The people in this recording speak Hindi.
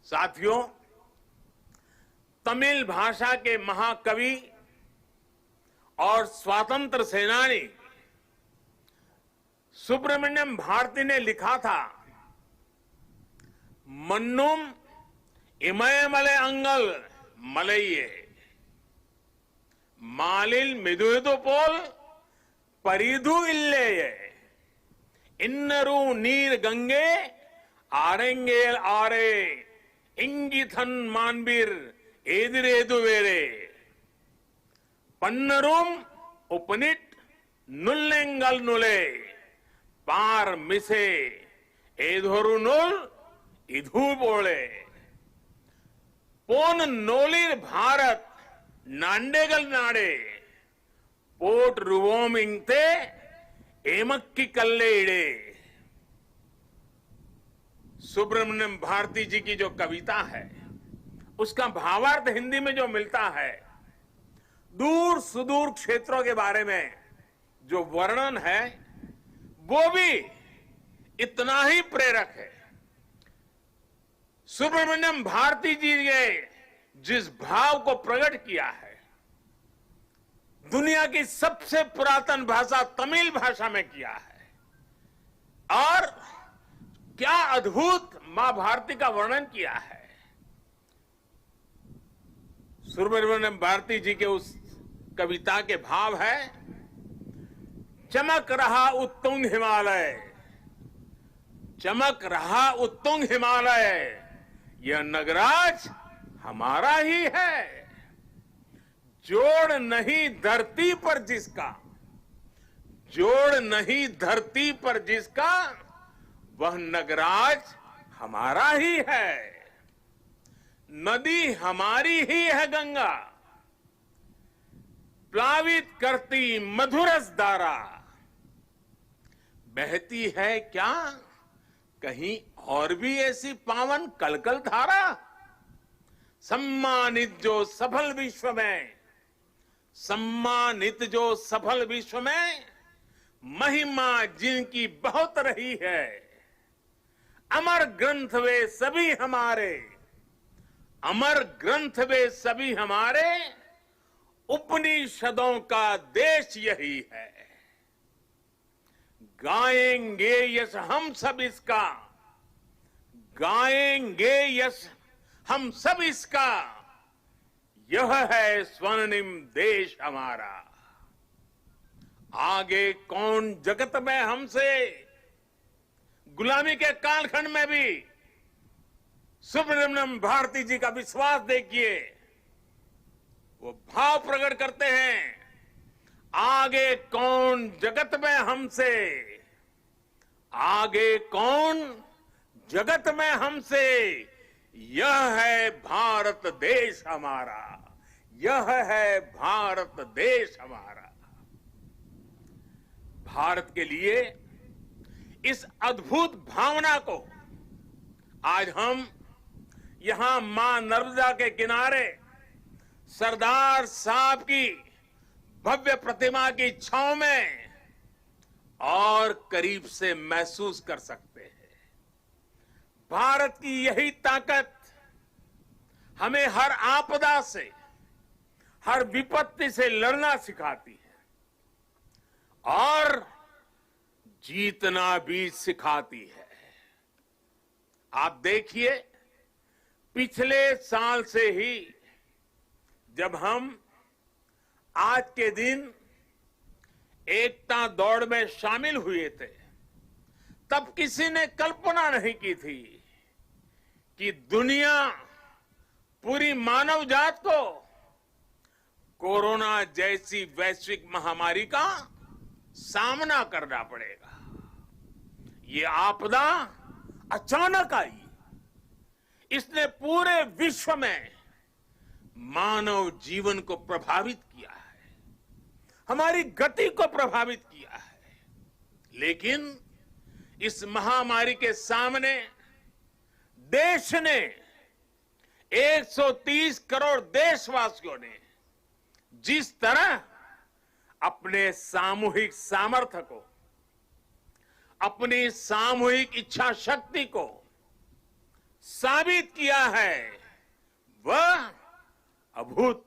साथियों, तमिल भाषा के महाकवि और स्वतंत्र सेनानी सुब्रमण्यम भारती ने लिखा था, मन्नुम इमयमले अंगल मलइये मालिल मिदुइदु पोल परिधु इल्लेये इन्नरू नीर गंगे आरेंगेल आरे इंगिथन मानबीर एदिरेदु वेरे पन्नरूम उपनिट नुल्लेंगल नुले पार मिसे एधोरु नुल इधु बोले पोन नोलिर भारत नांडेगल नाडे पोट रुवोमिंगते एमक्की कल्ले इडे। सुब्रमण्यम भारती जी की जो कविता है उसका भावार्थ हिंदी में जो मिलता है, दूर सुदूर क्षेत्रों के बारे में जो वर्णन है वो भी इतना ही प्रेरक है। सुब्रमण्यम भारती जी ने जिस भाव को प्रकट किया है, दुनिया की सबसे पुरातन भाषा तमिल भाषा में किया है और क्या अद्भुत मां भारती का वर्णन किया है। सुब्रमण्यम भारती जी के उस कविता के भाव है, चमक रहा उत्तुंग हिमालय, चमक रहा उत्तुंग हिमालय, यह नगराज हमारा ही है। जोड़ नहीं धरती पर जिसका, जोड़ नहीं धरती पर जिसका, वह नगराज हमारा ही है। नदी हमारी ही है गंगा, प्लावित करती मधुरस धारा, बहती है क्या कहीं और भी ऐसी पावन कलकल धारा। सम्मानित जो सफल विश्व में, सम्मानित जो सफल विश्व में, महिमा जिनकी बहुत रही है। अमर ग्रंथ वे सभी हमारे, अमर ग्रंथ वे सभी हमारे, उपनिषदों का देश यही है। गाएंगे यश हम सब इसका, गाएंगे यश हम सब इसका, यह है स्वर्णिम देश हमारा। आगे कौन जगत में हमसे, गुलामी के कालखंड में भी सुब्रमण्यम भारती जी का विश्वास देखिए, वो भाव प्रकट करते हैं, आगे कौन जगत में हमसे, आगे कौन जगत में हमसे, यह है भारत देश हमारा, यह है भारत देश हमारा। भारत के लिए इस अद्भुत भावना को आज हम यहां मां नर्मदा के किनारे सरदार साहब की भव्य प्रतिमा की छांव में और करीब से महसूस कर सकते हैं। भारत की यही ताकत हमें हर आपदा से, हर विपत्ति से लड़ना सिखाती है और जीतना भी सिखाती है। आप देखिए, पिछले साल से ही जब हम आज के दिन एकता दौड़ में शामिल हुए थे, तब किसी ने कल्पना नहीं की थी कि दुनिया, पूरी मानव जात को कोरोना जैसी वैश्विक महामारी का सामना करना पड़ेगा। ये आपदा अचानक आई, इसने पूरे विश्व में मानव जीवन को प्रभावित किया है, हमारी गति को प्रभावित किया है। लेकिन इस महामारी के सामने देश ने, 130 करोड़ देशवासियों ने जिस तरह अपने सामूहिक सामर्थ्य को, अपनी सामूहिक इच्छा शक्ति को साबित किया है वह अभूतपूर्व